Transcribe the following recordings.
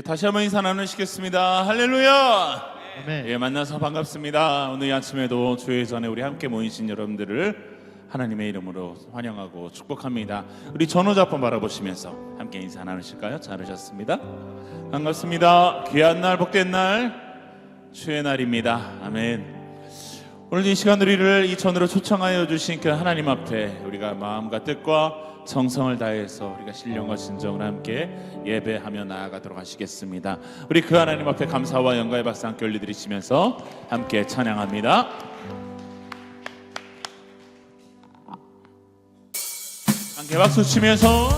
다시 한번 인사 나누시겠습니다. 할렐루야. 아멘. 만나서 반갑습니다. 오늘 이 아침에도 주의 전에 우리 함께 모이신 여러분들을 하나님의 이름으로 환영하고 축복합니다. 우리 전호자 한번 바라보시면서 함께 인사 나누실까요? 잘하셨습니다. 반갑습니다. 귀한 날, 복된 날, 주의 날입니다. 아멘. 오늘 이 시간 우리를 이 전으로 초청하여 주신 그 하나님 앞에 우리가 마음과 뜻과 정성을 다해서 우리가 신령과 진정을 함께 예배하며 나아가도록 하시겠습니다. 우리 그 하나님 앞에 감사와 영광의 박수 함께 올려드리시면서 함께 찬양합니다. 함께 박수 치면서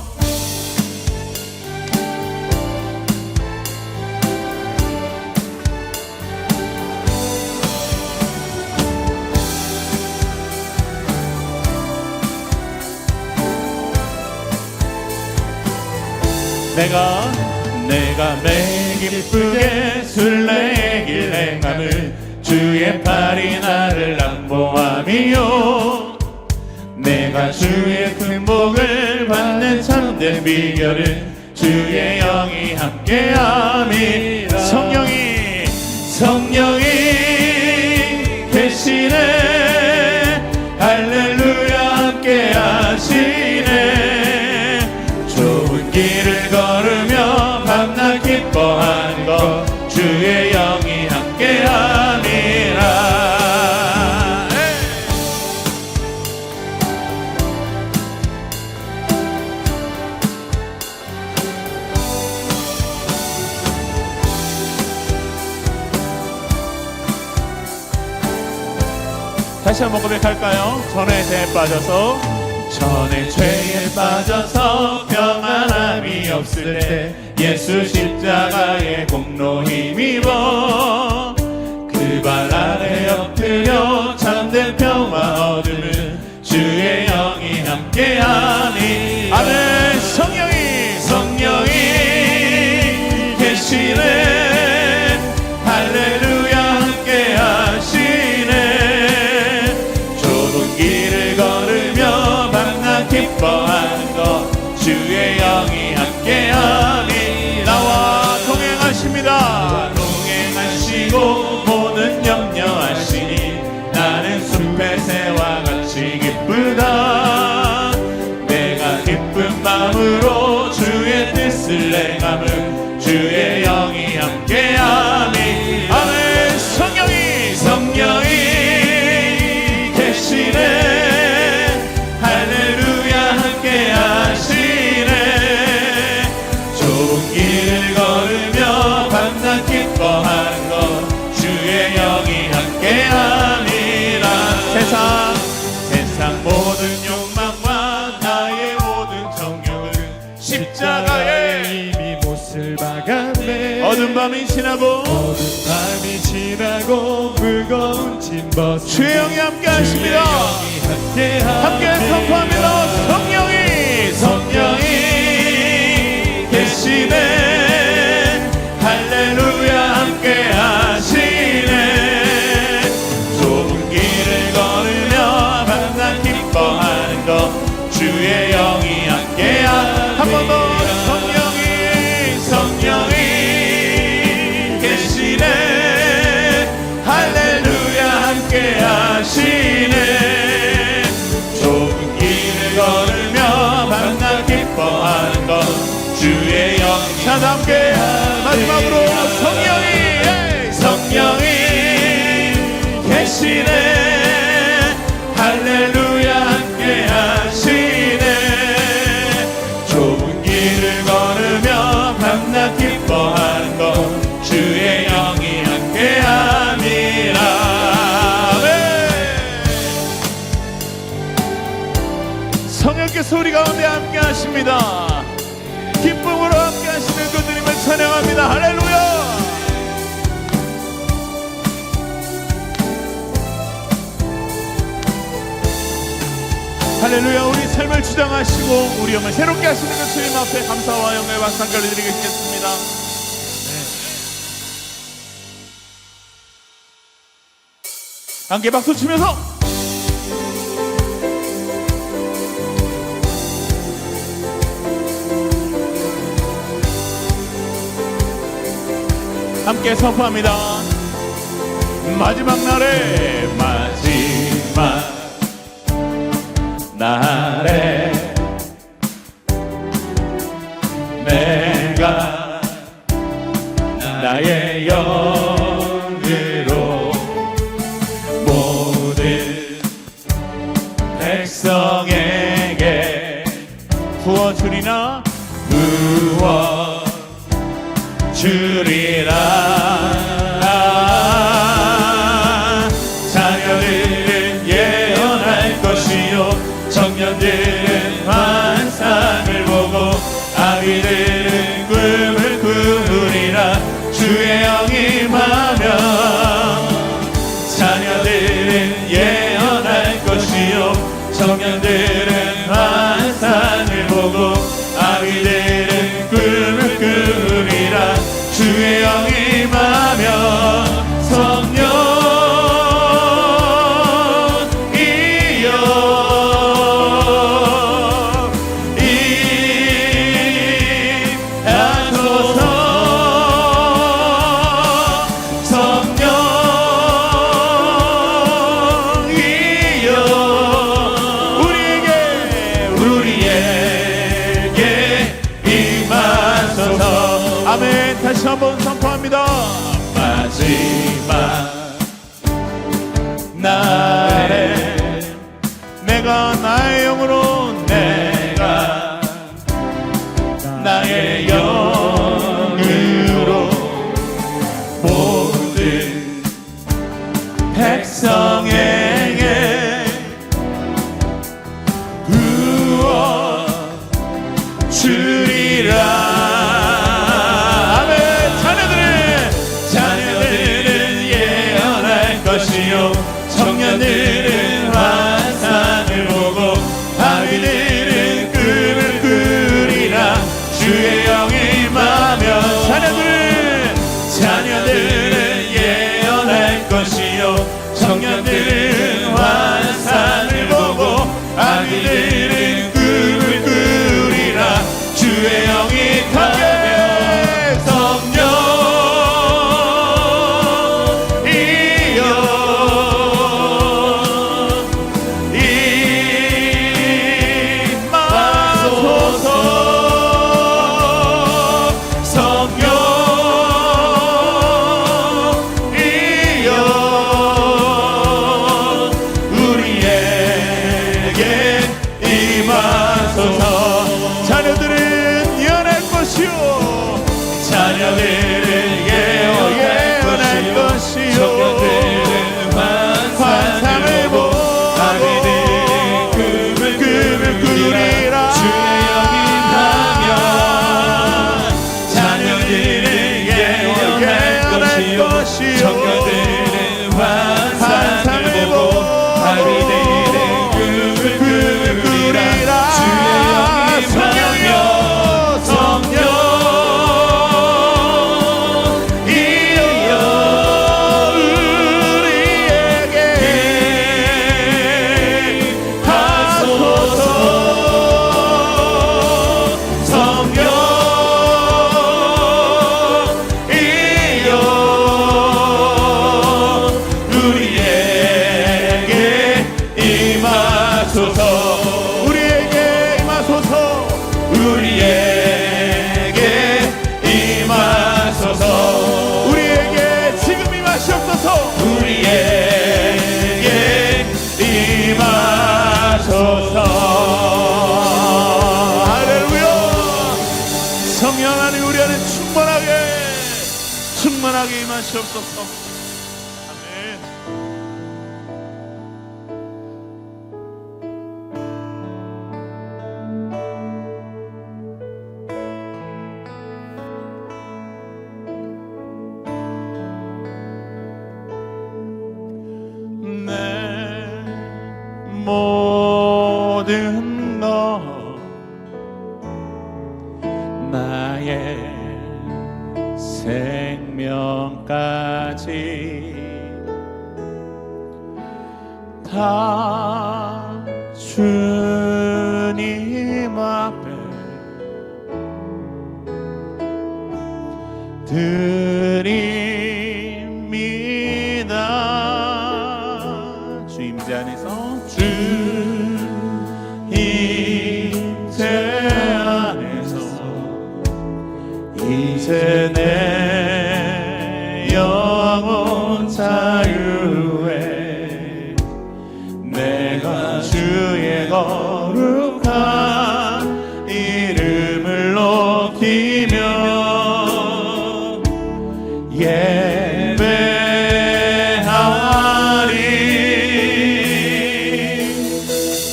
내가 매일 기쁘게 술래길 행함을 주의 팔이 나를 안보함이요 내가 주의 큰 복을 받는 참된 비결은 주의 영이 함께함이라 성령이 계시네 할렐루야 함께하시네 좋은 길을 걸으며 밤낮 기뻐하는 것 주의 영이 함께함이라 다시 한번 고백할까요? 전의 죄에 빠져서 평안함이 없을 때 예수 십자가의 공로 힘입어 그 발 아래 엎드려 참된 평화 얻으면 주의 영이 함께하니 아멘. 성령이 계시네 할렐루야 함께하시네 좁은 길을 걸으며 밤낮 기뻐하는 것 주의 영이 함께하니 나와 동행하십니다. 동행하시고 모든 염려하시니 나는 숲의 새와 같이 기쁘다 내가 기쁜 마음으로 주의 뜻을 행함은 주의 영이 함께하니 아멘. 성령이 계시네 할렐루야 함께하시네 좁은 길을 걸으며 밤낮 기뻐하는 것 주의 영이 함께하니라 세상 모든 욕망과 나의 모든 정욕은 십자가에 이미 못을 박았네 어두운 밤이 지나고 무거운 짐 벗어 주의 영이 함께하십니다. 함께 선포합니다. 성령이 계시네 할렐루야 함께하시네 좁은 길을 걸으며 밤낮 기뻐하는 것 주의 영이 함께하시네 한 번 더 성령이 계시네 할렐루야 함께하시네 좁은 길을 걸으며 밤낮 기뻐하는 것 주의 영이 자 함께 마지막으로 성령이 계시네 할렐루야 함께하시네 좁은 길을 걸으며 밤낮 기뻐하는 것 주의 영이 함께함이라 성령께서 우리 가운데 함께하십니다. 기쁨으로 함께하시는 그들임을 찬양합니다. 할렐루야. 할렐루야. 우리 삶을 주장하시고 우리 영을 새롭게 하시는 그 주님 앞에 감사와 영광의 박수 올려드리겠습니다. 함께 박수 치면서 함께 선포합니다. 마지막 날에 마지막 날에 내가 나의 영으로 모든 백성에게 부어주리라 부어주리라. 자녀들은 예언할 것이요 청년들은 환상을 보고 아기들은 꿈을 꾸리라. 주의 영이 임하면 자녀들은 예언할 것이요 청년들은 환상을 보고 아기들은 꿈을 꾸리라. 주의 영이 임하면 성령이여 임하소서. 성령이여 우리에게 임하소서. 아멘. 다시 한번 선포합니다. 마지막 날에 내가 나의 영으로 내가 나의 영으로 모든 백성에게 부어주리라. 청년들은 환상을 보고 아기들은 꿈을 꾸리라. 주의 영이 임하면 자녀들은 예언할 것이요 청년들은 환상을 보고 아기들은 꿈을 꾸리라. 주의 영이 임하면 성령 청년들은 환상을 보고 아기들은 꿈을 꾸리라. 주의 영이 임하면 성령이여 우리에게 하소서. 우리에게 지금 임하시옵소서. 우리에게 임하소서. 할렐루야. 성령 하나님 우리 안에 충만하게 임하시옵소서. 아멘. 모든 것 나의 생명까지 다 주님 앞에 드립니다. 주 임재 안에서 주 임재 안에서 이제 내 영혼 자유해 내가 주의 거룩한 이름을 높이며 예배하리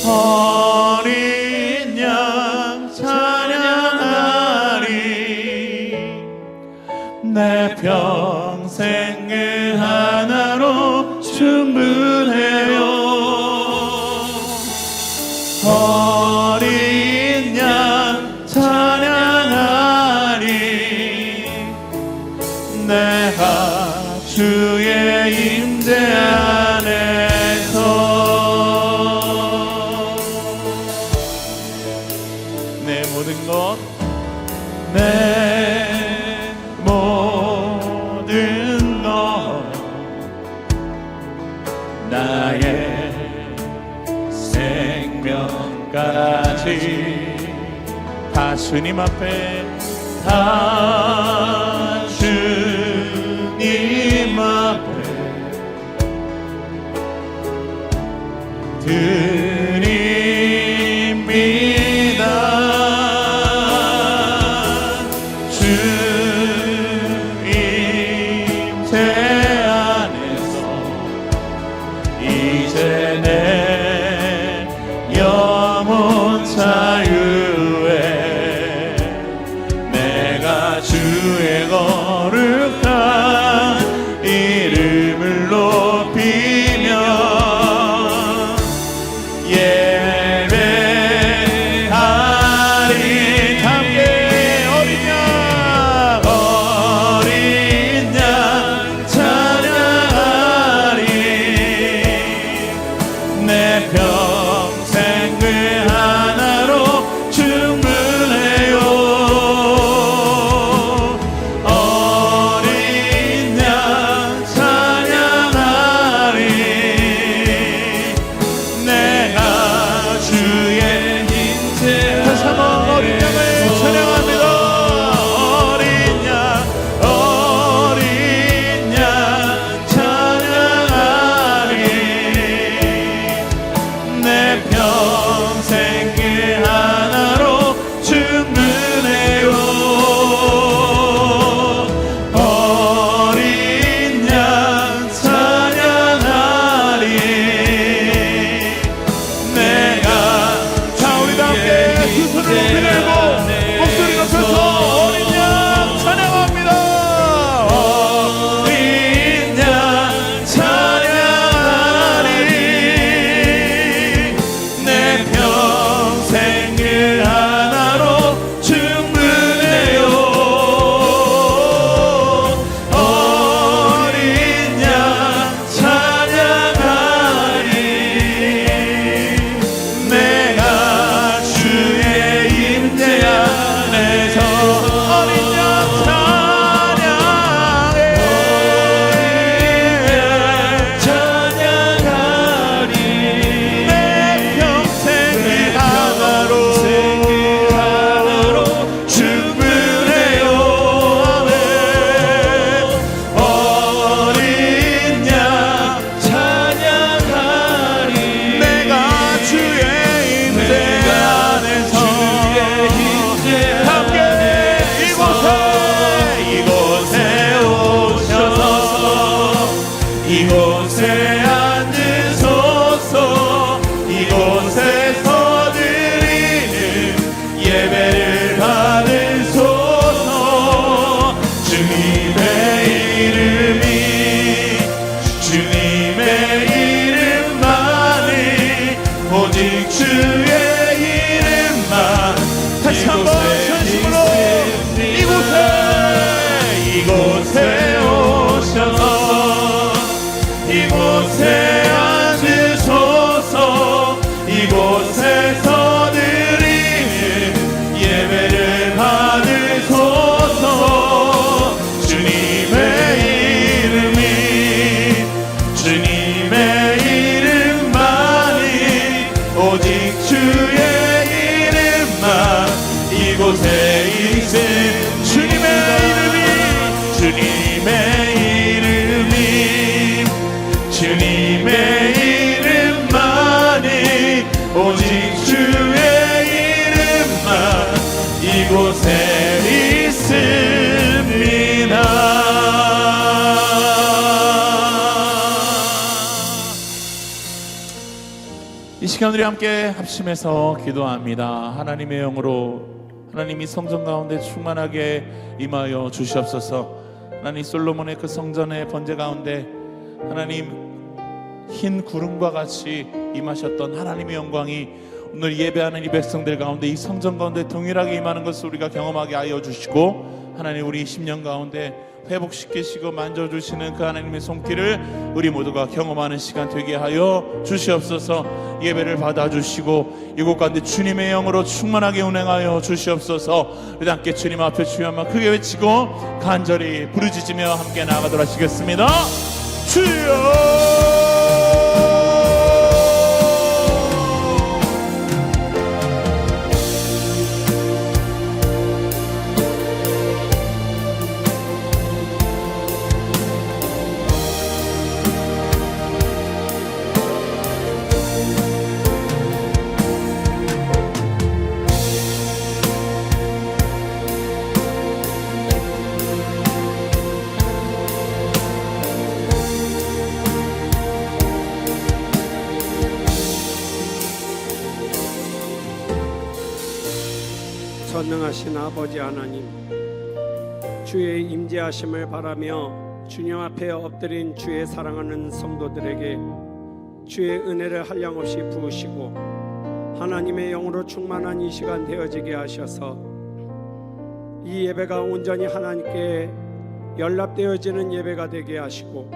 어린 양 찬양하리 내 평생 그 하나로 충분해요 어린 양 찬양하리 내가 주의 임재 안에서 내 모든 것 내 모든 것 나의 생명까지 다 주님 앞에 다 주님 앞에 드립니다. 주 임재 안에서 이제 내 영혼 자유해 내가 주의 거룩한 이름을 높이며 예배하리 함께 어린 양 찬양하리 내 평생 그 하나로 충분해요 시간 우리 함께 합심해서 기도합니다. 하나님의 영으로 하나님이 성전 가운데 충만하게 임하여 주시옵소서. 하나님, 솔로몬의 그 성전의 번제 가운데 하나님 흰 구름과 같이 임하셨던 하나님의 영광이 오늘 예배하는 이 백성들 가운데 이 성전 가운데 동일하게 임하는 것을 우리가 경험하게 하여 주시고, 하나님 우리 심령 가운데 회복시키시고 만져주시는 그 하나님의 손길을 우리 모두가 경험하는 시간 되게 하여 주시옵소서. 예배를 받아주시고 이곳 가운데 주님의 영으로 충만하게 운행하여 주시옵소서. 우리 함께 주님 앞에 주여 한번 크게 외치고 간절히 부르짖으며 함께 나아가도록 하시겠습니다. 주여! 전능하신 아버지 하나님, 주의 임재하심을 바라며 주님 앞에 엎드린 주의 사랑하는 성도들에게 주의 은혜를 한량없이 부으시고 하나님의 영으로 충만한 이 시간 되어지게 하셔서 이 예배가 온전히 하나님께 연락되어지는 예배가 되게 하시고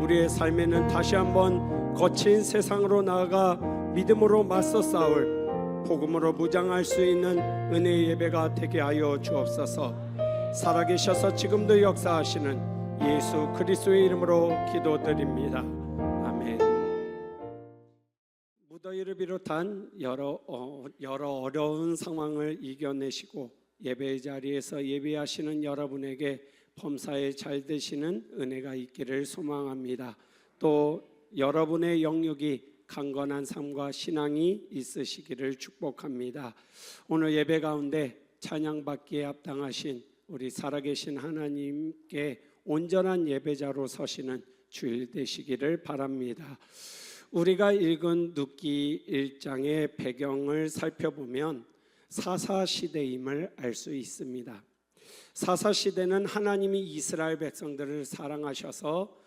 우리의 삶에는 다시 한번 거친 세상으로 나아가 믿음으로 맞서 싸울 복음으로 무장할 수 있는 은혜의 예배가 되게 하여 주옵소서. 살아계셔서 지금도 역사하시는 예수 그리스도의 이름으로 기도드립니다. 아멘. 무더위를 비롯한 여러 어려운 상황을 이겨내시고 예배의 자리에서 예배하시는 여러분에게 범사에 잘 되시는 은혜가 있기를 소망합니다. 또 여러분의 영육이 강건한 삶과 신앙이 있으시기를 축복합니다. 오늘 예배 가운데 찬양받기에 합당하신 우리 살아계신 하나님께 온전한 예배자로 서시는 주일 되시기를 바랍니다. 우리가 읽은 룻기 1장의 배경을 살펴보면 사사시대임을 알 수 있습니다. 사사시대는 하나님이 이스라엘 백성들을 사랑하셔서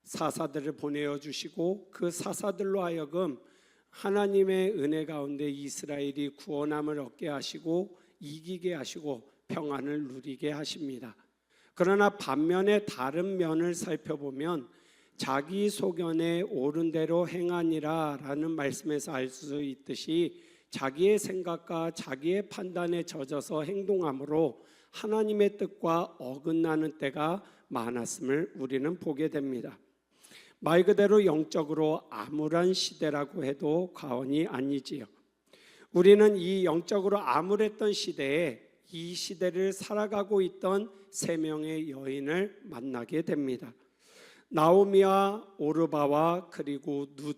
사사들을 보내어 주시고 그 사사들로 하여금 하나님의 은혜 가운데 이스라엘이 구원함을 얻게 하시고 이기게 하시고 평안을 누리게 하십니다. 그러나 반면에 다른 면을 살펴보면 자기 소견에 옳은 대로 행하니라 라는 말씀에서 알 수 있듯이 자기의 생각과 자기의 판단에 젖어서 행동함으로 하나님의 뜻과 어긋나는 때가 많았음을 우리는 보게 됩니다. 말 그대로 영적으로 암울한 시대라고 해도 과언이 아니지요. 우리는 이 영적으로 암울했던 시대에 이 시대를 살아가고 있던 세 명의 여인을 만나게 됩니다. 나오미와 오르바와 그리고 룻,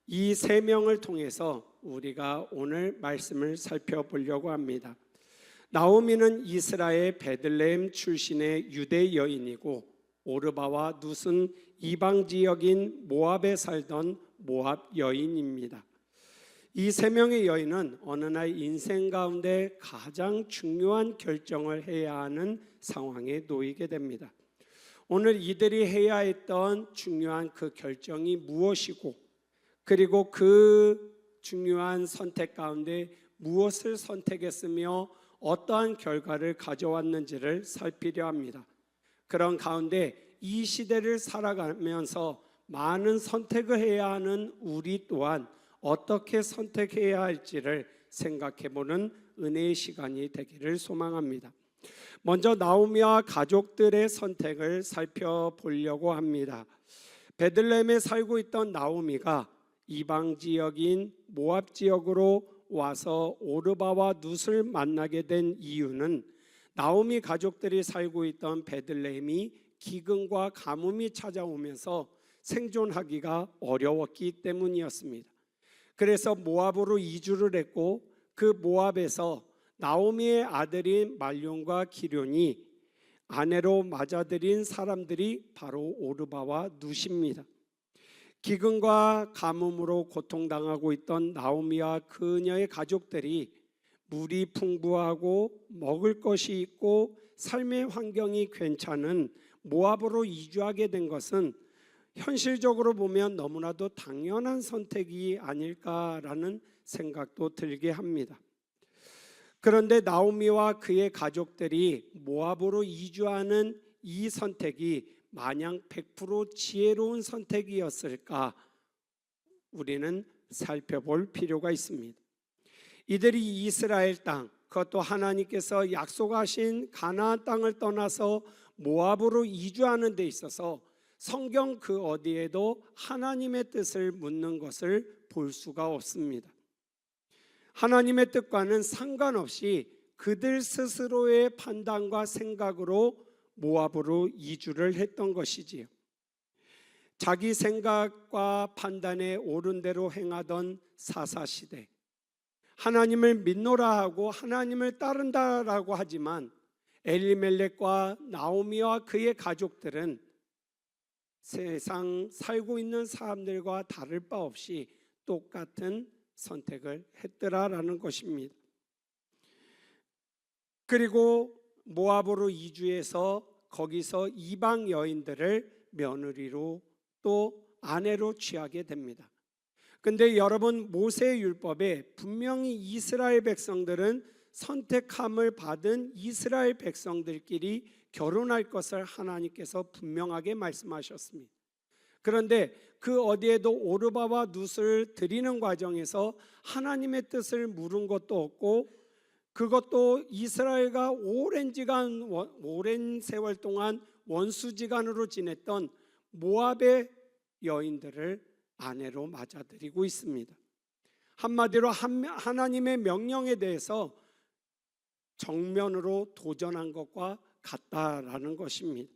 이 세 명을 통해서 우리가 오늘 말씀을 살펴보려고 합니다. 나오미는 이스라엘 베들레헴 출신의 유대 여인이고 오르바와 룻은 이방 지역인 모압에 살던 모압 여인입니다. 이 세 명의 여인은 어느 날 인생 가운데 가장 중요한 결정을 해야 하는 상황에 놓이게 됩니다. 오늘 이들이 해야 했던 중요한 그 결정이 무엇이고 그리고 그 중요한 선택 가운데 무엇을 선택했으며 어떠한 결과를 가져왔는지를 살피려 합니다. 그런 가운데 이 시대를 살아가면서 많은 선택을 해야 하는 우리 또한 어떻게 선택해야 할지를 생각해보는 은혜의 시간이 되기를 소망합니다. 먼저 나오미와 가족들의 선택을 살펴보려고 합니다. 베들레헴에 살고 있던 나오미가 이방 지역인 모압 지역으로 와서 오르바와 룻을 만나게 된 이유는 나오미 가족들이 살고 있던 베들레헴이 기근과 가뭄이 찾아오면서 생존하기가 어려웠기 때문이었습니다. 그래서 모압으로 이주를 했고 그 모압에서 나오미의 아들인 말론과 기럧이 아내로 맞아들인 사람들이 바로 오르바와 룻입니다. 기근과 가뭄으로 고통당하고 있던 나오미와 그녀의 가족들이 물이 풍부하고 먹을 것이 있고 삶의 환경이 괜찮은 모압으로 이주하게 된 것은 현실적으로 보면 너무나도 당연한 선택이 아닐까라는 생각도 들게 합니다. 그런데 나오미와 그의 가족들이 모압으로 이주하는 이 선택이 마냥 100% 지혜로운 선택이었을까? 우리는 살펴볼 필요가 있습니다. 이들이 이스라엘 땅, 그것도 하나님께서 약속하신 가나안 땅을 떠나서 모압으로 이주하는 데 있어서 성경 그 어디에도 하나님의 뜻을 묻는 것을 볼 수가 없습니다. 하나님의 뜻과는 상관없이 그들 스스로의 판단과 생각으로 모압으로 이주를 했던 것이지요. 자기 생각과 판단에 옳은 대로 행하던 사사시대, 하나님을 믿노라 하고 하나님을 따른다라고 하지만 엘리멜렉과 나오미와 그의 가족들은 세상 살고 있는 사람들과 다를 바 없이 똑같은 선택을 했더라라는 것입니다. 그리고 모압으로 이주해서 거기서 이방 여인들을 며느리로 또 아내로 취하게 됩니다. 근데 여러분, 모세율법에 분명히 이스라엘 백성들은 선택함을 받은 이스라엘 백성들끼리 결혼할 것을 하나님께서 분명하게 말씀하셨습니다. 그런데 그 어디에도 오르바와 룻을 드리는 과정에서 하나님의 뜻을 물은 것도 없고, 그것도 이스라엘과 오랜 세월 동안 원수지간으로 지냈던 모압의 여인들을 아내로 맞아들이고 있습니다. 한마디로 하나님의 명령에 대해서 정면으로 도전한 것과 같다라는 것입니다.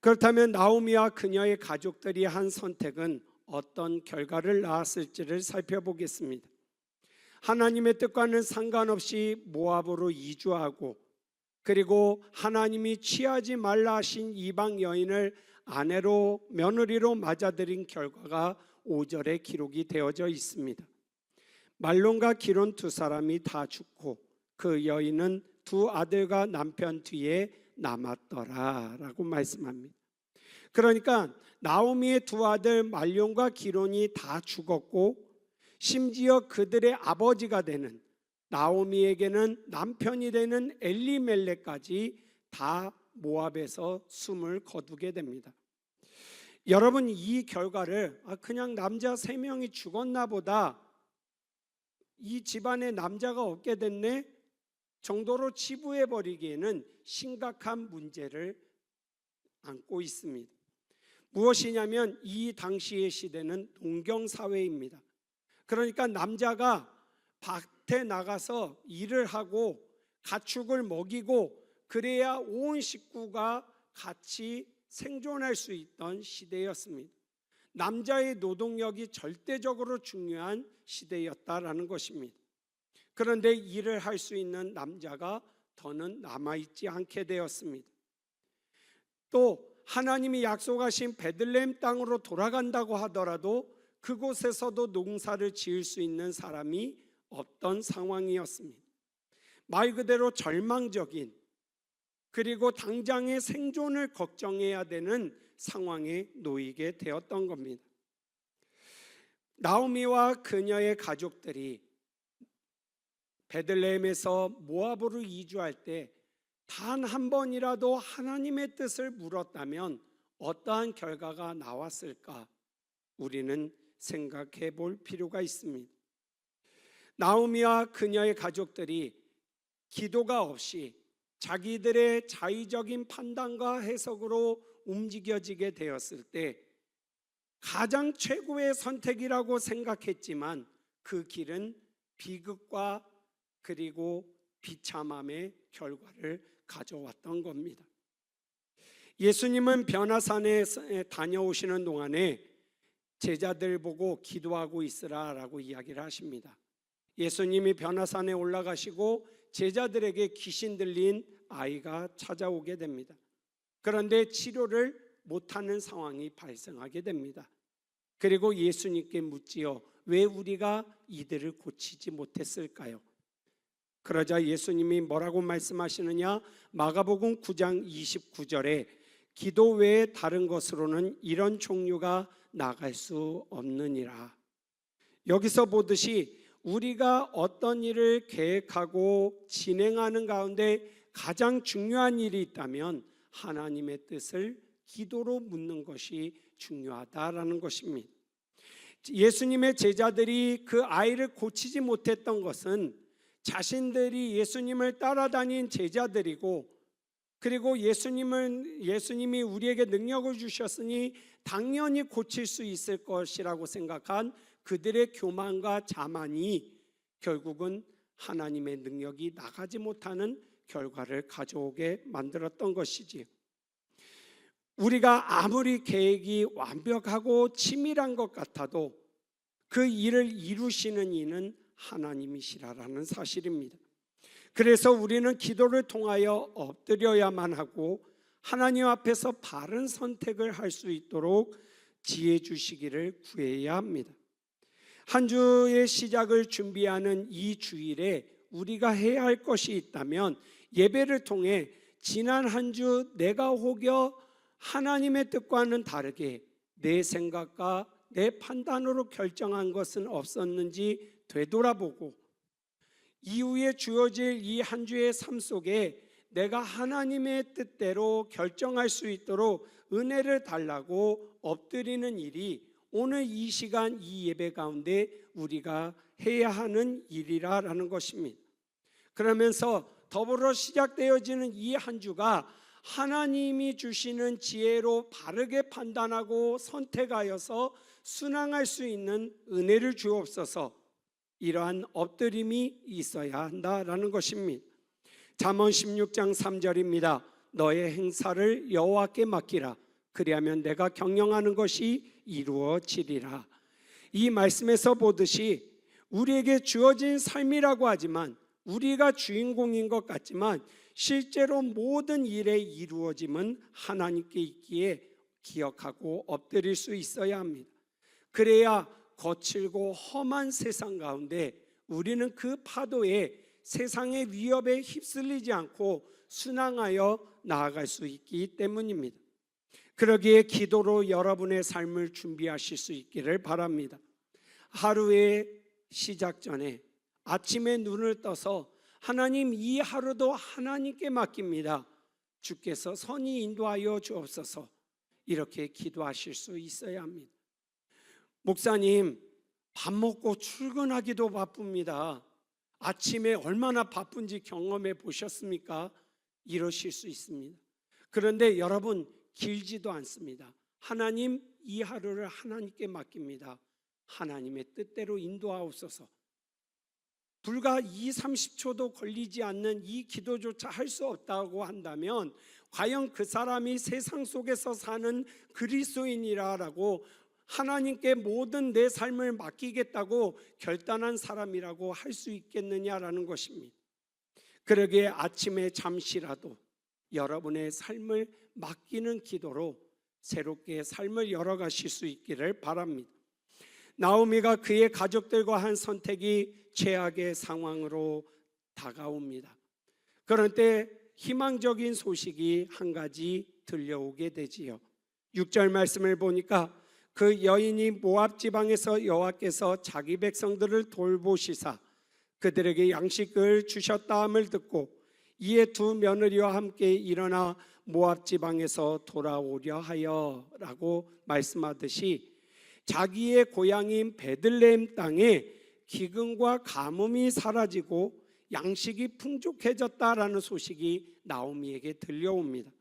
그렇다면 나오미와 그녀의 가족들이 한 선택은 어떤 결과를 낳았을지를 살펴보겠습니다. 하나님의 뜻과는 상관없이 모압으로 이주하고, 그리고 하나님이 취하지 말라 하신 이방 여인을 아내로 며느리로 맞아들인 결과가 5절에 기록이 되어져 있습니다. 말론과 기론 두 사람이 다 죽고 그 여인은 두 아들과 남편 뒤에 남았더라 라고 말씀합니다. 그러니까 나오미의 두 아들 말론과 기론이 다 죽었고, 심지어 그들의 아버지가 되는 나오미에게는 남편이 되는 엘리멜렉까지 다 모압에서 숨을 거두게 됩니다. 여러분, 이 결과를 그냥 남자 3명이 죽었나 보다, 이 집안에 남자가 없게 됐네 정도로 치부해버리기에는 심각한 문제를 안고 있습니다. 무엇이냐면 이 당시의 시대는 농경사회입니다. 그러니까 남자가 밭에 나가서 일을 하고 가축을 먹이고 그래야 온 식구가 같이 생존할 수 있던 시대였습니다. 남자의 노동력이 절대적으로 중요한 시대였다라는 것입니다. 그런데 일을 할 수 있는 남자가 더는 남아있지 않게 되었습니다. 또 하나님이 약속하신 베들레헴 땅으로 돌아간다고 하더라도 그곳에서도 농사를 지을 수 있는 사람이 없던 상황이었습니다. 말 그대로 절망적인, 그리고 당장의 생존을 걱정해야 되는 상황에 놓이게 되었던 겁니다. 나오미와 그녀의 가족들이 베들레헴에서 모압으로 이주할 때 단 한 번이라도 하나님의 뜻을 물었다면 어떠한 결과가 나왔을까? 우리는 생각해 볼 필요가 있습니다. 나오미와 그녀의 가족들이 기도가 없이 자기들의 자의적인 판단과 해석으로 움직여지게 되었을 때 가장 최고의 선택이라고 생각했지만 그 길은 비극과 그리고 비참함의 결과를 가져왔던 겁니다. 예수님은 변화산에 다녀오시는 동안에 제자들 보고 기도하고 있으라라고 이야기를 하십니다. 예수님이 변화산에 올라가시고 제자들에게 귀신 들린 아이가 찾아오게 됩니다. 그런데 치료를 못하는 상황이 발생하게 됩니다. 그리고 예수님께 묻지요. 왜 우리가 이들을 고치지 못했을까요? 그러자 예수님이 뭐라고 말씀하시느냐? 마가복음 9장 29절에 기도 외에 다른 것으로는 이런 종류가 나갈 수 없느니라. 여기서 보듯이 우리가 어떤 일을 계획하고 진행하는 가운데 가장 중요한 일이 있다면 하나님의 뜻을 기도로 묻는 것이 중요하다라는 것입니다. 예수님의 제자들이 그 아이를 고치지 못했던 것은 자신들이 예수님을 따라다닌 제자들이고, 그리고 예수님이 우리에게 능력을 주셨으니 당연히 고칠 수 있을 것이라고 생각한 그들의 교만과 자만이 결국은 하나님의 능력이 나가지 못하는 결과를 가져오게 만들었던 것이지요. 우리가 아무리 계획이 완벽하고 치밀한 것 같아도 그 일을 이루시는 이는 하나님이시라는 사실입니다. 그래서 우리는 기도를 통하여 엎드려야만 하고 하나님 앞에서 바른 선택을 할 수 있도록 지혜 주시기를 구해야 합니다. 한 주의 시작을 준비하는 이 주일에 우리가 해야 할 것이 있다면 예배를 통해 지난 한 주 내가 혹여 하나님의 뜻과는 다르게 내 생각과 내 판단으로 결정한 것은 없었는지 되돌아보고, 이후에 주어질 이 한 주의 삶 속에 내가 하나님의 뜻대로 결정할 수 있도록 은혜를 달라고 엎드리는 일이 오늘 이 시간 이 예배 가운데 우리가 해야 하는 일이라는 것입니다. 그러면서 더불어 시작되어지는 이 한 주가 하나님이 주시는 지혜로 바르게 판단하고 선택하여서 순항할 수 있는 은혜를 주옵소서. 이러한 엎드림이 있어야 한다라는 것입니다. 잠언 16장 3절입니다. 너의 행사를 여호와께 맡기라. 그리하면 내가 경영하는 것이 이루어지리라. 이 말씀에서 보듯이 우리에게 주어진 삶이라고 하지만, 우리가 주인공인 것 같지만 실제로 모든 일의 이루어짐은 하나님께 있기에 기억하고 엎드릴 수 있어야 합니다. 그래야 거칠고 험한 세상 가운데 우리는 그 파도에, 세상의 위협에 휩쓸리지 않고 순항하여 나아갈 수 있기 때문입니다. 그러기에 기도로 여러분의 삶을 준비하실 수 있기를 바랍니다. 하루의 시작 전에 아침에 눈을 떠서 하나님, 이 하루도 하나님께 맡깁니다. 주께서 선히 인도하여 주옵소서. 이렇게 기도하실 수 있어야 합니다. 목사님, 밥 먹고 출근하기도 바쁩니다. 아침에 얼마나 바쁜지 경험해 보셨습니까? 이러실 수 있습니다. 그런데 여러분, 길지도 않습니다. 하나님, 이 하루를 하나님께 맡깁니다. 하나님의 뜻대로 인도하옵소서. 불과 20-30초도 걸리지 않는 이 기도조차 할 수 없다고 한다면 과연 그 사람이 세상 속에서 사는 그리스도인이라고, 하나님께 모든 내 삶을 맡기겠다고 결단한 사람이라고 할 수 있겠느냐라는 것입니다. 그러기에 아침에 잠시라도 여러분의 삶을 맡기는 기도로 새롭게 삶을 열어가실 수 있기를 바랍니다. 나오미가 그의 가족들과 한 선택이 최악의 상황으로 다가옵니다. 그런 때 희망적인 소식이 한 가지 들려오게 되지요. 6절 말씀을 보니까 그 여인이 모압 지방에서 여호와께서 자기 백성들을 돌보시사 그들에게 양식을 주셨다함을 듣고 이에 두 며느리와 함께 일어나 모압 지방에서 돌아오려 하여 라고 말씀하듯이 자기의 고향인 베들레헴 땅에 기근과 가뭄이 사라지고 양식이 풍족해졌다라는 소식이 나오미에게 들려옵니다.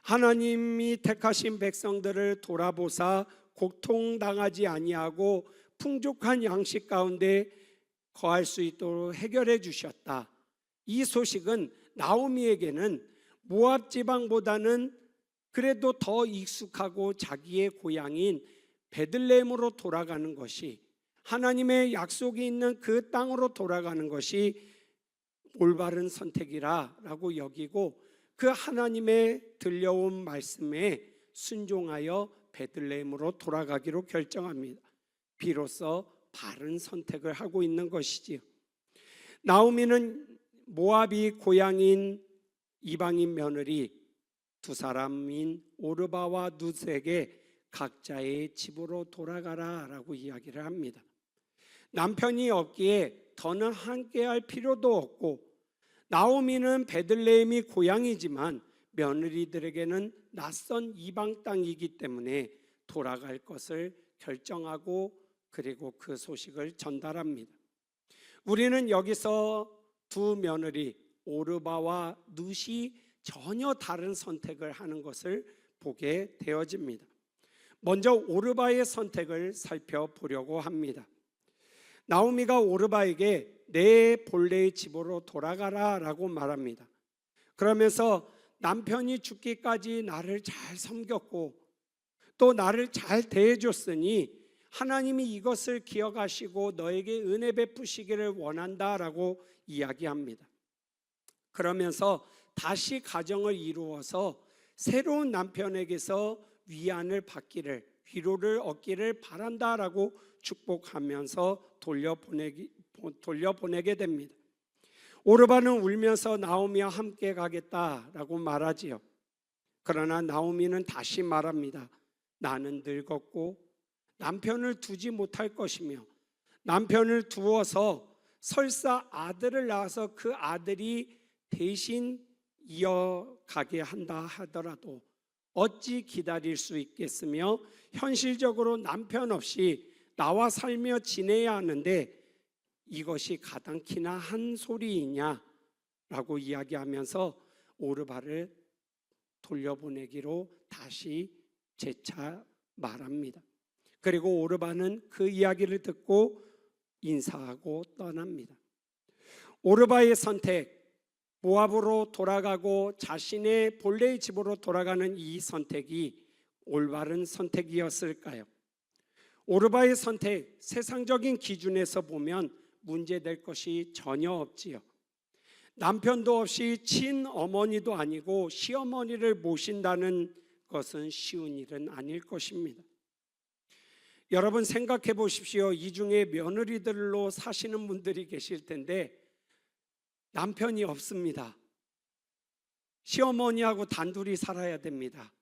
하나님이 택하신 백성들을 돌아보사 고통당하지 아니하고 풍족한 양식 가운데 거할 수 있도록 해결해 주셨다. 이 소식은 나오미에게는 모압 지방보다는 그래도 더 익숙하고 자기의 고향인 베들레헴으로 돌아가는 것이, 하나님의 약속이 있는 그 땅으로 돌아가는 것이 올바른 선택이라고 여기고 그 하나님의 들려온 말씀에 순종하여 베들레헴으로 돌아가기로 결정합니다. 비로소 바른 선택을 하고 있는 것이지요. 나오미는 모압이 고향인 이방인 며느리 두 사람인 오르바와 룻에게 각자의 집으로 돌아가라라고 이야기를 합니다. 남편이 없기에 더는 함께할 필요도 없고, 나오미는 베들레헴이 고향이지만 며느리들에게는 낯선 이방 땅이기 때문에 돌아갈 것을 결정하고 그리고 그 소식을 전달합니다. 우리는 여기서 두 며느리 오르바와 룻이 전혀 다른 선택을 하는 것을 보게 되어집니다. 먼저 오르바의 선택을 살펴보려고 합니다. 나오미가 오르바에게 내 본래의 집으로 돌아가라 라고 말합니다. 그러면서 남편이 죽기까지 나를 잘 섬겼고 또 나를 잘 대해줬으니 하나님이 이것을 기억하시고 너에게 은혜 베푸시기를 원한다라고 이야기합니다. 그러면서 다시 가정을 이루어서 새로운 남편에게서 위안을 받기를, 위로를 얻기를 바란다라고 축복하면서 돌려보내게 됩니다. 오르바는 울면서 나오미와 함께 가겠다라고 말하지요. 그러나 나오미는 다시 말합니다. 나는 늙었고 남편을 두지 못할 것이며 남편을 두어서 설사 아들을 낳아서 그 아들이 대신 이어가게 한다 하더라도 어찌 기다릴 수 있겠으며 현실적으로 남편 없이 나와 살며 지내야 하는데 이것이 가당키나 한 소리이냐라고 이야기하면서 오르바를 돌려보내기로 다시 재차 말합니다. 그리고 오르바는 그 이야기를 듣고 인사하고 떠납니다. 오르바의 선택, 모압으로 돌아가고 자신의 본래의 집으로 돌아가는 이 선택이 올바른 선택이었을까요? 오르바의 선택, 세상적인 기준에서 보면 문제될 것이 전혀 없지요. 남편도 없이 친어머니도 아니고 시어머니를 모신다는 것은 쉬운 일은 아닐 것입니다. 여러분 생각해 보십시오. 이 중에 며느리들로 사시는 분들이 계실 텐데 남편이 없습니다. 시어머니하고 단둘이 살아야 됩니다.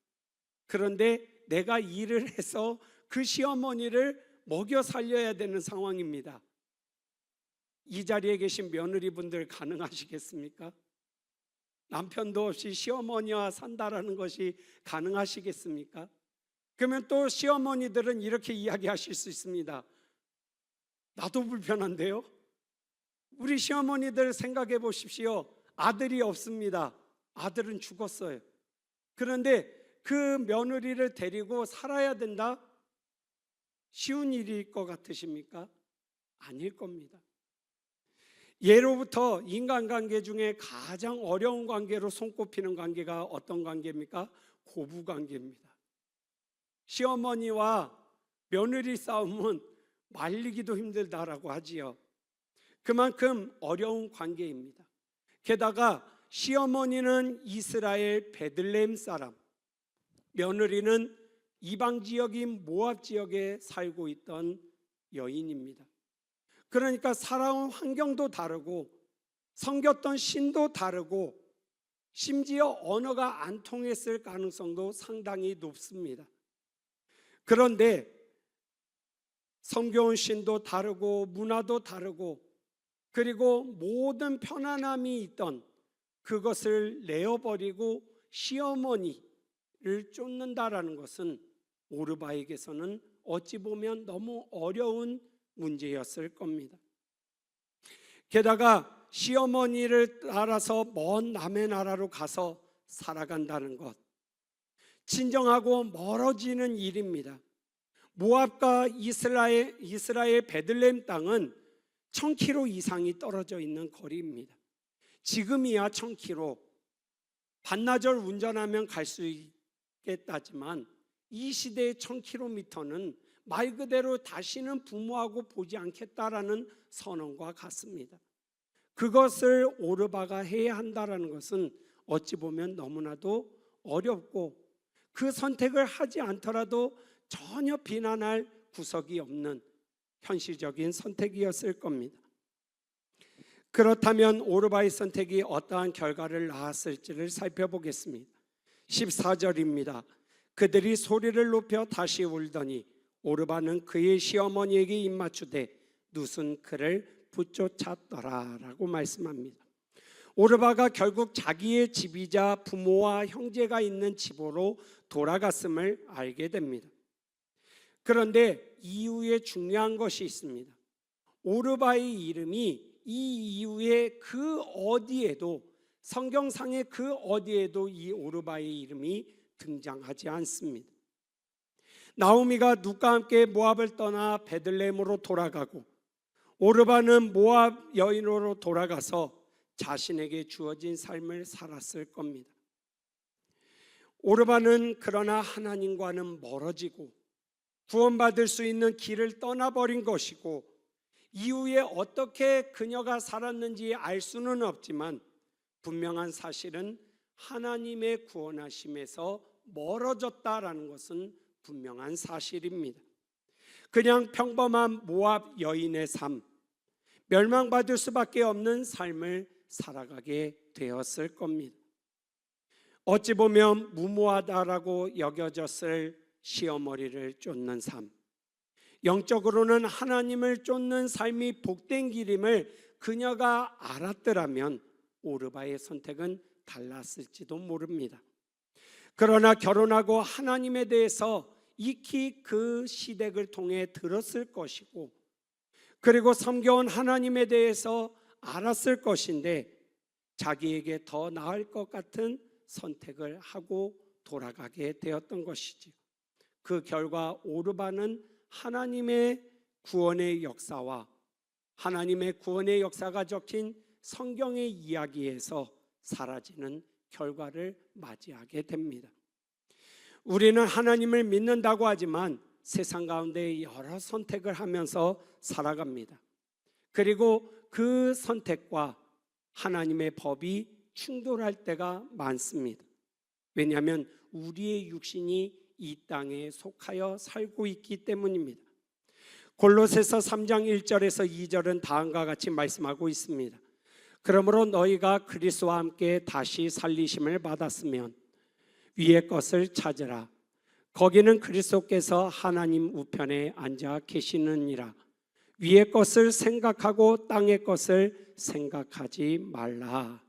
그런데 내가 일을 해서 그 시어머니를 먹여 살려야 되는 상황입니다. 이 자리에 계신 며느리분들 가능하시겠습니까? 남편도 없이 시어머니와 산다라는 것이 가능하시겠습니까? 그러면 또 시어머니들은 이렇게 이야기하실 수 있습니다. 나도 불편한데요? 우리 시어머니들 생각해 보십시오. 아들이 없습니다. 아들은 죽었어요. 그런데 그 며느리를 데리고 살아야 된다? 쉬운 일일 것 같으십니까? 아닐 겁니다. 예로부터 인간관계 중에 가장 어려운 관계로 손꼽히는 관계가 어떤 관계입니까? 고부관계입니다. 시어머니와 며느리 싸움은 말리기도 힘들다라고 하지요. 그만큼 어려운 관계입니다. 게다가 시어머니는 이스라엘 베들레헴 사람, 며느리는 이방 지역인 모압 지역에 살고 있던 여인입니다. 그러니까 살아온 환경도 다르고 섬겼던 신도 다르고 심지어 언어가 안 통했을 가능성도 상당히 높습니다. 그런데 섬겨온 신도 다르고 문화도 다르고 그리고 모든 편안함이 있던 그것을 내어버리고 시어머니를 쫓는다라는 것은 오르바에게서는 어찌 보면 너무 어려운 문제였을 겁니다. 게다가 시어머니를 따라서 먼 남의 나라로 가서 살아간다는 것, 친정하고 멀어지는 일입니다. 모압과 이스라엘 베들레헴 땅은 1000km 이상이 떨어져 있는 거리입니다. 지금이야 1000km, 반나절 운전하면 갈 수 있겠다지만 이 시대의 1000km는 말 그대로 다시는 부모하고 보지 않겠다라는 선언과 같습니다. 그것을 오르바가 해야 한다라는 것은 어찌 보면 너무나도 어렵고 그 선택을 하지 않더라도 전혀 비난할 구석이 없는 현실적인 선택이었을 겁니다. 그렇다면 오르바의 선택이 어떠한 결과를 낳았을지를 살펴보겠습니다. 14절입니다. 그들이 소리를 높여 다시 울더니 오르바는 그의 시어머니에게 입맞추되 룻은 그를 붙쫓았더라 라고 말씀합니다. 오르바가 결국 자기의 집이자 부모와 형제가 있는 집으로 돌아갔음을 알게 됩니다. 그런데 이후에 중요한 것이 있습니다. 오르바의 이름이 이 이후에 그 어디에도, 성경상의 그 어디에도 이 오르바의 이름이 등장하지 않습니다. 나오미가 룻과 함께 모압을 떠나 베들레헴으로 돌아가고 오르바는 모압 여인으로 돌아가서 자신에게 주어진 삶을 살았을 겁니다. 오르바는 그러나 하나님과는 멀어지고 구원받을 수 있는 길을 떠나버린 것이고, 이후에 어떻게 그녀가 살았는지 알 수는 없지만 분명한 사실은 하나님의 구원하심에서 멀어졌다라는 것은 분명한 사실입니다. 그냥 평범한 모압 여인의 삶, 멸망받을 수밖에 없는 삶을 살아가게 되었을 겁니다. 어찌 보면 무모하다라고 여겨졌을 시어머니를 쫓는 삶, 영적으로는 하나님을 쫓는 삶이 복된 길임을 그녀가 알았더라면 오르바의 선택은 달랐을지도 모릅니다. 그러나 결혼하고 하나님에 대해서 익히 그 시댁을 통해 들었을 것이고, 그리고 섬겨온 하나님에 대해서 알았을 것인데 자기에게 더 나을 것 같은 선택을 하고 돌아가게 되었던 것이지요. 그 결과 오르바는 하나님의 구원의 역사와 하나님의 구원의 역사가 적힌 성경의 이야기에서 사라지는 결과를 맞이하게 됩니다. 우리는 하나님을 믿는다고 하지만 세상 가운데 여러 선택을 하면서 살아갑니다. 그리고 그 선택과 하나님의 법이 충돌할 때가 많습니다. 왜냐하면 우리의 육신이 이 땅에 속하여 살고 있기 때문입니다. 골로새서 3장 1절에서 2절은 다음과 같이 말씀하고 있습니다. 그러므로 너희가 그리스도와 함께 다시 살리심을 받았으면 위의 것을 찾으라. 거기는 그리스도께서 하나님 우편에 앉아 계시느니라. 위의 것을 생각하고 땅의 것을 생각하지 말라.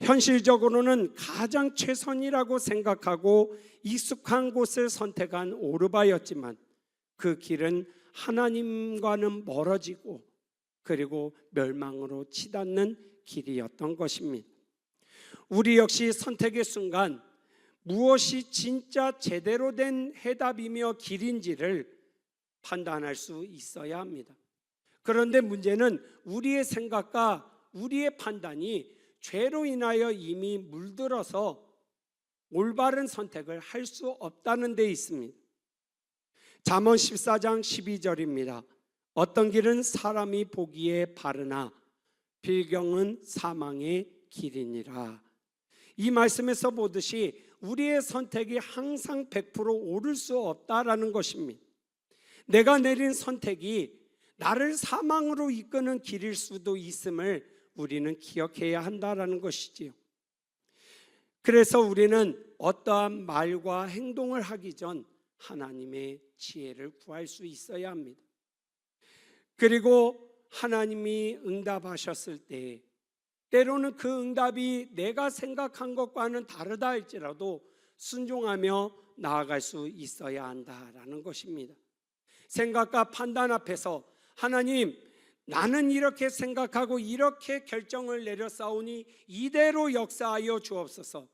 현실적으로는 가장 최선이라고 생각하고 익숙한 곳을 선택한 오르바였지만 그 길은 하나님과는 멀어지고 그리고 멸망으로 치닫는 길이었던 것입니다. 우리 역시 선택의 순간 무엇이 진짜 제대로 된 해답이며 길인지를 판단할 수 있어야 합니다. 그런데 문제는 우리의 생각과 우리의 판단이 죄로 인하여 이미 물들어서 올바른 선택을 할 수 없다는 데 있습니다. 잠언 14장 12절입니다. 어떤 길은 사람이 보기에 바르나 빌경은 사망의 길이니라. 이 말씀에서 보듯이 우리의 선택이 항상 100% 옳을 수 없다라는 것입니다. 내가 내린 선택이 나를 사망으로 이끄는 길일 수도 있음을 우리는 기억해야 한다라는 것이지요. 그래서 우리는 어떠한 말과 행동을 하기 전 하나님의 지혜를 구할 수 있어야 합니다. 그리고 하나님이 응답하셨을 때 때로는 그 응답이 내가 생각한 것과는 다르다 할지라도 순종하며 나아갈 수 있어야 한다라는 것입니다. 생각과 판단 앞에서 하나님, 나는 이렇게 생각하고 이렇게 결정을 내렸사오니 이대로 역사하여 주옵소서.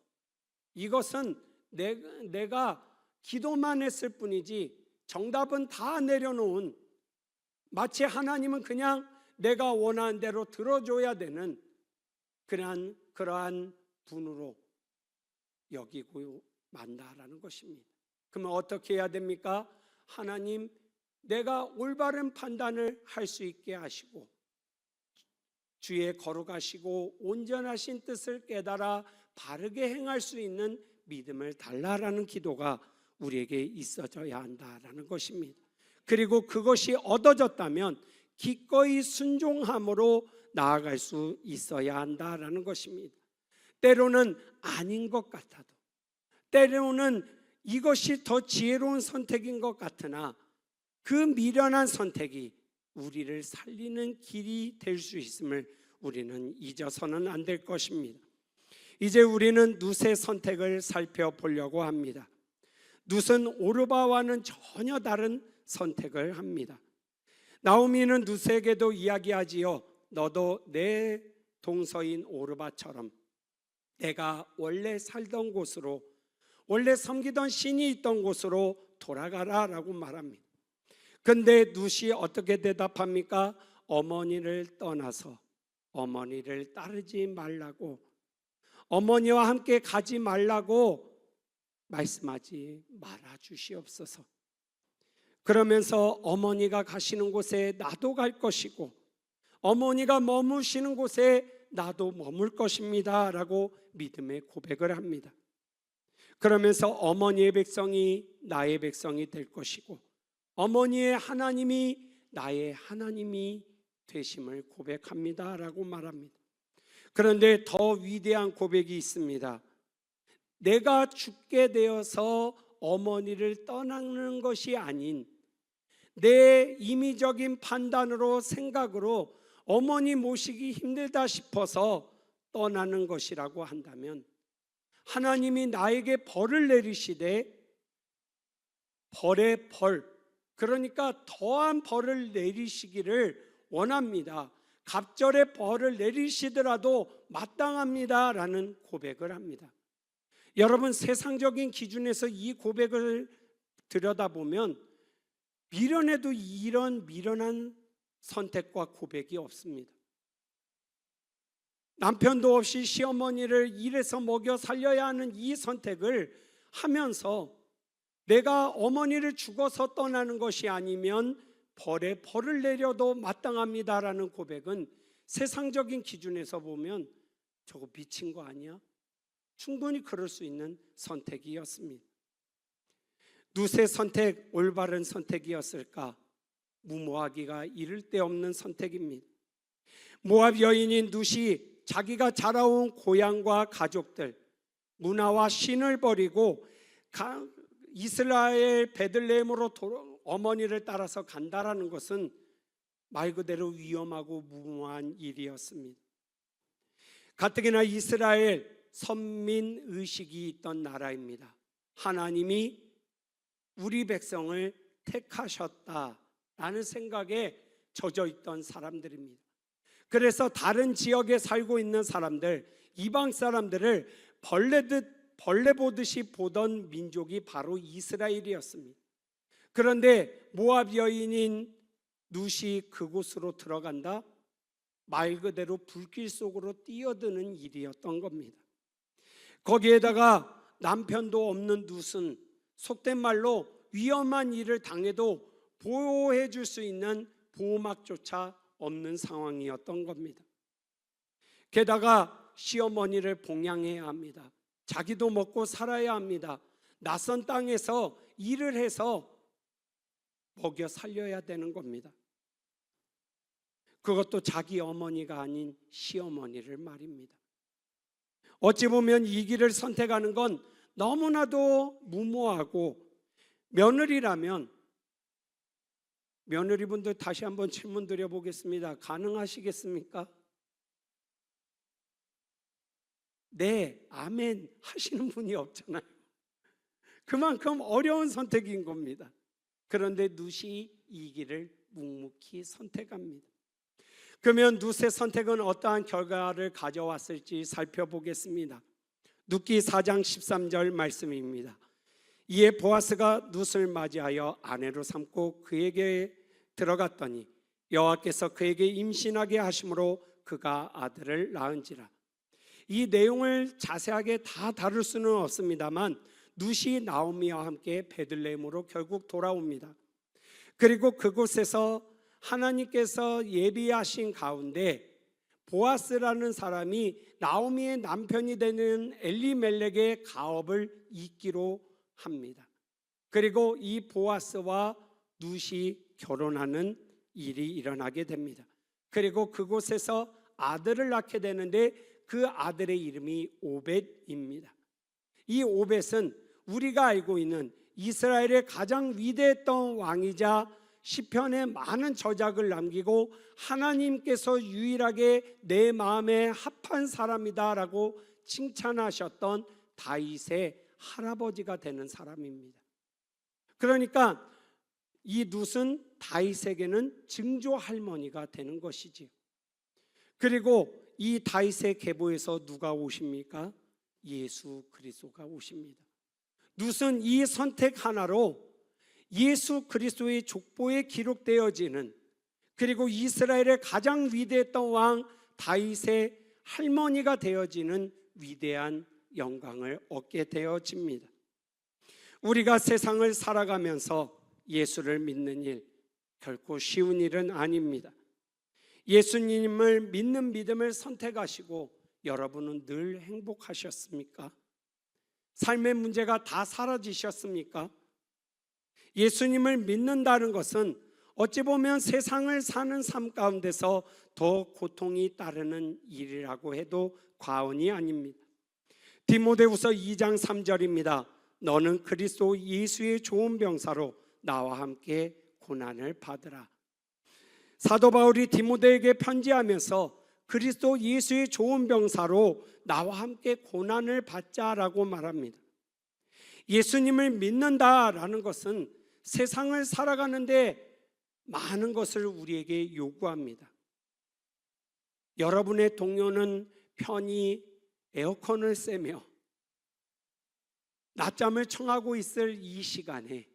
이것은 내가 기도만 했을 뿐이지 정답은 다 내려놓은, 마치 하나님은 그냥 내가 원하는 대로 들어줘야 되는 그러한 분으로 여기고 만다라는 것입니다. 그러면 어떻게 해야 됩니까? 하나님, 내가 올바른 판단을 할 수 있게 하시고 주의 거룩하시고 온전하신 뜻을 깨달아 바르게 행할 수 있는 믿음을 달라라는 기도가 우리에게 있어져야 한다라는 것입니다. 그리고 그것이 얻어졌다면 기꺼이 순종함으로 나아갈 수 있어야 한다라는 것입니다. 때로는 아닌 것 같아도, 때로는 이것이 더 지혜로운 선택인 것 같으나 그 미련한 선택이 우리를 살리는 길이 될 수 있음을 우리는 잊어서는 안 될 것입니다. 이제 우리는 룻의 선택을 살펴보려고 합니다. 룻은 오르바와는 전혀 다른 선택을 합니다. 나오미는 룻에게도 이야기하지요. 너도 내 동서인 오르바처럼 내가 원래 살던 곳으로, 원래 섬기던 신이 있던 곳으로 돌아가라라고 말합니다. 근데 룻이 어떻게 대답합니까? 어머니를 떠나서 어머니를 따르지 말라고, 어머니와 함께 가지 말라고 말씀하지 말아 주시옵소서. 그러면서 어머니가 가시는 곳에 나도 갈 것이고 어머니가 머무시는 곳에 나도 머물 것입니다 라고 믿음의 고백을 합니다. 그러면서 어머니의 백성이 나의 백성이 될 것이고 어머니의 하나님이 나의 하나님이 되심을 고백합니다 라고 말합니다. 그런데 더 위대한 고백이 있습니다. 내가 죽게 되어서 어머니를 떠나는 것이 아닌 내 임의적인 판단으로, 생각으로 어머니 모시기 힘들다 싶어서 떠나는 것이라고 한다면 하나님이 나에게 벌을 내리시되 벌의 벌, 그러니까 더한 벌을 내리시기를 원합니다. 갑절의 벌을 내리시더라도 마땅합니다 라는 고백을 합니다. 여러분, 세상적인 기준에서 이 고백을 들여다보면 미련해도 이런 미련한 선택과 고백이 없습니다. 남편도 없이 시어머니를 일해서 먹여 살려야 하는 이 선택을 하면서 내가 어머니를 죽어서 떠나는 것이 아니면 벌에 벌을 내려도 마땅합니다라는 고백은 세상적인 기준에서 보면 저거 미친 거 아니야? 충분히 그럴 수 있는 선택이었습니다. 룻의 선택, 올바른 선택이었을까? 무모하기가 이를 데 없는 선택입니다. 모압 여인인 룻이 자기가 자라온 고향과 가족들, 문화와 신을 버리고 이스라엘 베들레헴으로 어머니를 따라서 간다라는 것은 말 그대로 위험하고 무모한 일이었습니다. 가뜩이나 이스라엘 선민 의식이 있던 나라입니다. 하나님이 우리 백성을 택하셨다라는 생각에 젖어 있던 사람들입니다. 그래서 다른 지역에 살고 있는 사람들, 이방 사람들을 벌레 보듯이 보던 민족이 바로 이스라엘이었습니다. 그런데 모압 여인인 룻이 그곳으로 들어간다? 말 그대로 불길 속으로 뛰어드는 일이었던 겁니다. 거기에다가 남편도 없는 룻은 속된 말로 위험한 일을 당해도 보호해 줄 수 있는 보호막조차 없는 상황이었던 겁니다. 게다가 시어머니를 봉양해야 합니다. 자기도 먹고 살아야 합니다. 낯선 땅에서 일을 해서 먹여 살려야 되는 겁니다. 그것도 자기 어머니가 아닌 시어머니를 말입니다. 어찌 보면 이 길을 선택하는 건 너무나도 무모하고, 며느리라면, 며느리분들 다시 한번 질문 드려보겠습니다. 가능하시겠습니까? 네, 아멘 하시는 분이 없잖아요. 그만큼 어려운 선택인 겁니다. 그런데 룻이 이 길을 묵묵히 선택합니다. 그러면 룻의 선택은 어떠한 결과를 가져왔을지 살펴보겠습니다. 룻기 4장 13절 말씀입니다. 이에 보아스가 룻을 맞이하여 아내로 삼고 그에게 들어갔더니 여호와께서 그에게 임신하게 하심으로 그가 아들을 낳은지라. 이 내용을 자세하게 다 다룰 수는 없습니다만 룻이 나오미와 함께 베들레헴으로 결국 돌아옵니다. 그리고 그곳에서 하나님께서 예비하신 가운데 보아스라는 사람이 나오미의 남편이 되는 엘리멜렉의 가업을 잇기로 합니다. 그리고 이 보아스와 룻이 결혼하는 일이 일어나게 됩니다. 그리고 그곳에서 아들을 낳게 되는데 그 아들의 이름이 오벳입니다. 이 오벳은 우리가 알고 있는 이스라엘의 가장 위대했던 왕이자 시편에 많은 저작을 남기고 하나님께서 유일하게 내 마음에 합한 사람이다라고 칭찬하셨던 다윗의 할아버지가 되는 사람입니다. 그러니까 이 룻은 다윗에게는 증조 할머니가 되는 것이지요. 그리고 이 다윗의 계보에서 누가 오십니까? 예수 그리스도가 오십니다. 룻은 이 선택 하나로 예수 그리스도의 족보에 기록되어지는, 그리고 이스라엘의 가장 위대했던 왕 다윗의 할머니가 되어지는 위대한 영광을 얻게 되어집니다. 우리가 세상을 살아가면서 예수를 믿는 일 결코 쉬운 일은 아닙니다. 예수님을 믿는 믿음을 선택하시고 여러분은 늘 행복하셨습니까? 삶의 문제가 다 사라지셨습니까? 예수님을 믿는다는 것은 어찌 보면 세상을 사는 삶 가운데서 더 고통이 따르는 일이라고 해도 과언이 아닙니다. 디모데후서 2장 3절입니다. 너는 그리스도 예수의 좋은 병사로 나와 함께 고난을 받으라. 사도 바울이 디모데에게 편지하면서 그리스도 예수의 좋은 병사로 나와 함께 고난을 받자라고 말합니다. 예수님을 믿는다라는 것은 세상을 살아가는데 많은 것을 우리에게 요구합니다. 여러분의 동료는 편히 에어컨을 쐬며 낮잠을 청하고 있을 이 시간에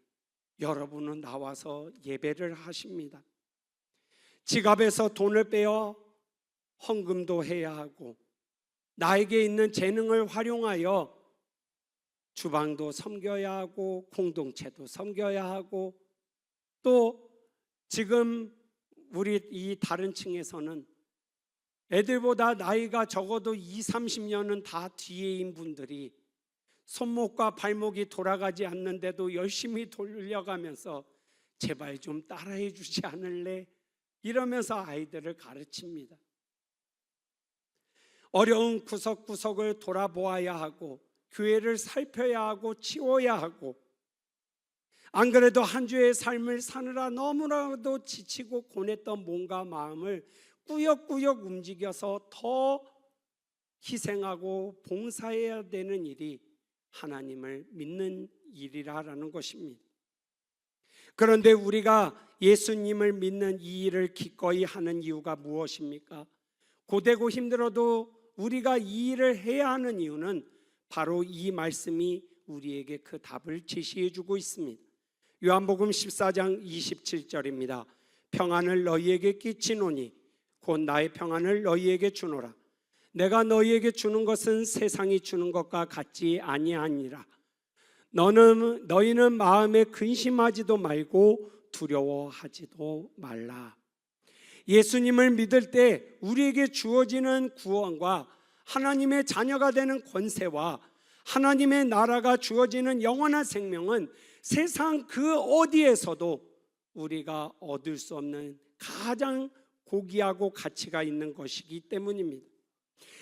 여러분은 나와서 예배를 하십니다. 지갑에서 돈을 빼어 헌금도 해야 하고, 나에게 있는 재능을 활용하여 주방도 섬겨야 하고 공동체도 섬겨야 하고, 또 지금 우리 이 다른 층에서는 애들보다 나이가 적어도 20-30년은 다 뒤에인 분들이 손목과 발목이 돌아가지 않는데도 열심히 돌려가면서 제발 좀 따라해 주지 않을래? 이러면서 아이들을 가르칩니다. 어려운 구석구석을 돌아보아야 하고, 교회를 살펴야 하고 치워야 하고, 안 그래도 한 주의 삶을 사느라 너무나도 지치고 고냈던 몸과 마음을 꾸역꾸역 움직여서 더 희생하고 봉사해야 되는 일이 하나님을 믿는 일이라는 것입니다. 그런데 우리가 예수님을 믿는 이 일을 기꺼이 하는 이유가 무엇입니까? 고되고 힘들어도 우리가 이 일을 해야 하는 이유는 바로 이 말씀이 우리에게 그 답을 제시해 주고 있습니다. 요한복음 14장 27절입니다. 평안을 너희에게 끼치노니 곧 나의 평안을 너희에게 주노라. 내가 너희에게 주는 것은 세상이 주는 것과 같지 아니하니라. 너희는 마음에 근심하지도 말고 두려워하지도 말라. 예수님을 믿을 때 우리에게 주어지는 구원과 하나님의 자녀가 되는 권세와 하나님의 나라가 주어지는 영원한 생명은 세상 그 어디에서도 우리가 얻을 수 없는 가장 고귀하고 가치가 있는 것이기 때문입니다.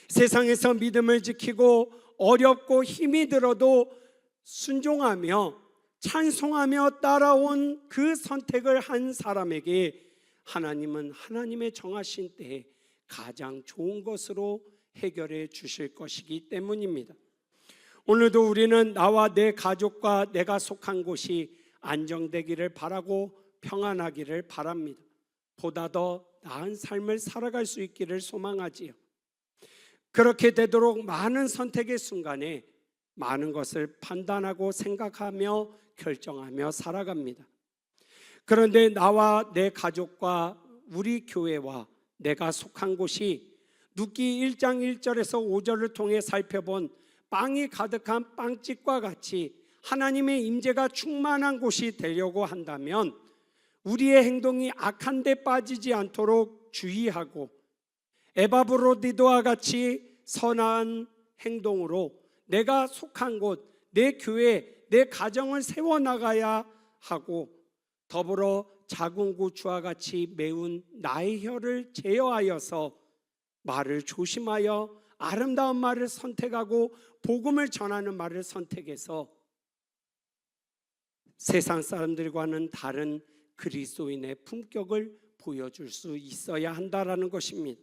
세상에서 믿음을 지키고 어렵고 힘이 들어도 순종하며 찬송하며 따라온 그 선택을 한 사람에게 하나님은 하나님의 정하신 때에 가장 좋은 것으로 해결해 주실 것이기 때문입니다. 오늘도 우리는 나와 내 가족과 내가 속한 곳이 안정되기를 바라고 평안하기를 바랍니다. 보다 더 나은 삶을 살아갈 수 있기를 소망하지요. 그렇게 되도록 많은 선택의 순간에 많은 것을 판단하고 생각하며 결정하며 살아갑니다. 그런데 나와 내 가족과 우리 교회와 내가 속한 곳이 룻기 1장 1절에서 5절을 통해 살펴본 빵이 가득한 빵집과 같이 하나님의 임재가 충만한 곳이 되려고 한다면 우리의 행동이 악한 데 빠지지 않도록 주의하고 에바브로디도와 같이 선한 행동으로 내가 속한 곳, 내 교회, 내 가정을 세워나가야 하고, 더불어 작은 고추와 같이 매운 나의 혀를 제어하여서 말을 조심하여 아름다운 말을 선택하고 복음을 전하는 말을 선택해서 세상 사람들과는 다른 그리스도인의 품격을 보여줄 수 있어야 한다라는 것입니다.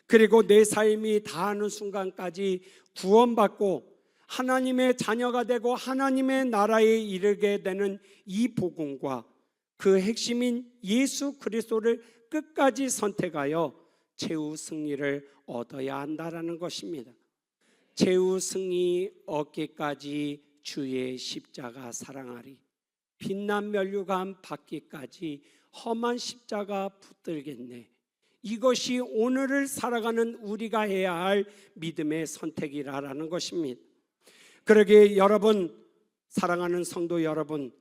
그리고 내 삶이 다하는 순간까지 구원받고 하나님의 자녀가 되고 하나님의 나라에 이르게 되는 이 복음과 그 핵심인 예수 그리스도를 끝까지 선택하여 최후 승리를 얻어야 한다라는 것입니다. 최후 승리 얻기까지 주의 십자가 사랑하리, 빛난 면류관 받기까지 험한 십자가 붙들겠네. 이것이 오늘을 살아가는 우리가 해야 할 믿음의 선택이라는 것입니다. 그러기에 여러분, 사랑하는 성도 여러분,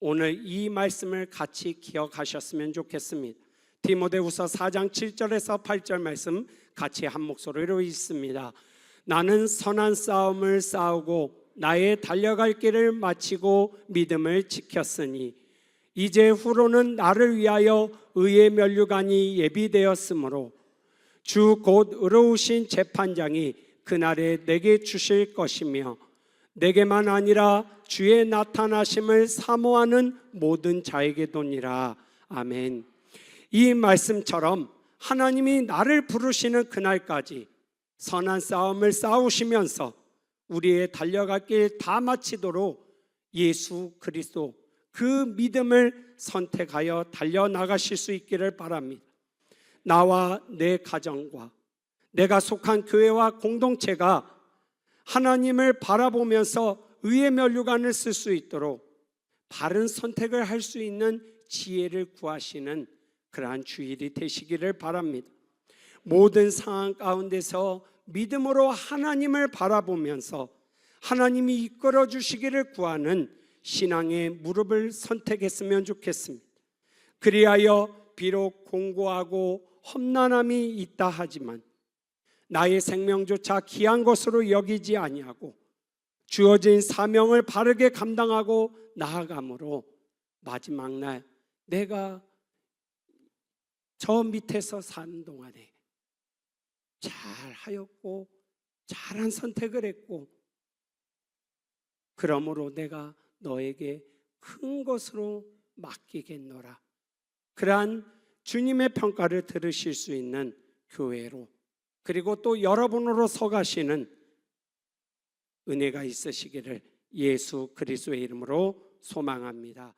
오늘 이 말씀을 같이 기억하셨으면 좋겠습니다. 디모데후서 4장 7절에서 8절 말씀 같이 한 목소리로 읽습니다. 나는 선한 싸움을 싸우고 나의 달려갈 길을 마치고 믿음을 지켰으니 이제 후로는 나를 위하여 의의 면류관이 예비되었으므로 주 곧 의로우신 재판장이 그날에 내게 주실 것이며 내게만 아니라 주의 나타나심을 사모하는 모든 자에게도니라. 아멘. 이 말씀처럼 하나님이 나를 부르시는 그날까지 선한 싸움을 싸우시면서 우리의 달려갈 길 다 마치도록 예수 그리스도 그 믿음을 선택하여 달려나가실 수 있기를 바랍니다. 나와 내 가정과 내가 속한 교회와 공동체가 하나님을 바라보면서 의의 면류관을 쓸 수 있도록 바른 선택을 할 수 있는 지혜를 구하시는 그러한 주일이 되시기를 바랍니다. 모든 상황 가운데서 믿음으로 하나님을 바라보면서 하나님이 이끌어 주시기를 구하는 신앙의 무릎을 선택했으면 좋겠습니다. 그리하여 비록 공고하고 험난함이 있다 하지만 나의 생명조차 귀한 것으로 여기지 아니하고 주어진 사명을 바르게 감당하고 나아감으로 마지막 날 내가 저 밑에서 사는 동안에 잘하였고 잘한 선택을 했고 그러므로 내가 너에게 큰 것으로 맡기겠노라. 그러한 주님의 평가를 들으실 수 있는 교회로, 그리고 또 여러분으로 서가시는 은혜가 있으시기를 예수 그리스도의 이름으로 소망합니다.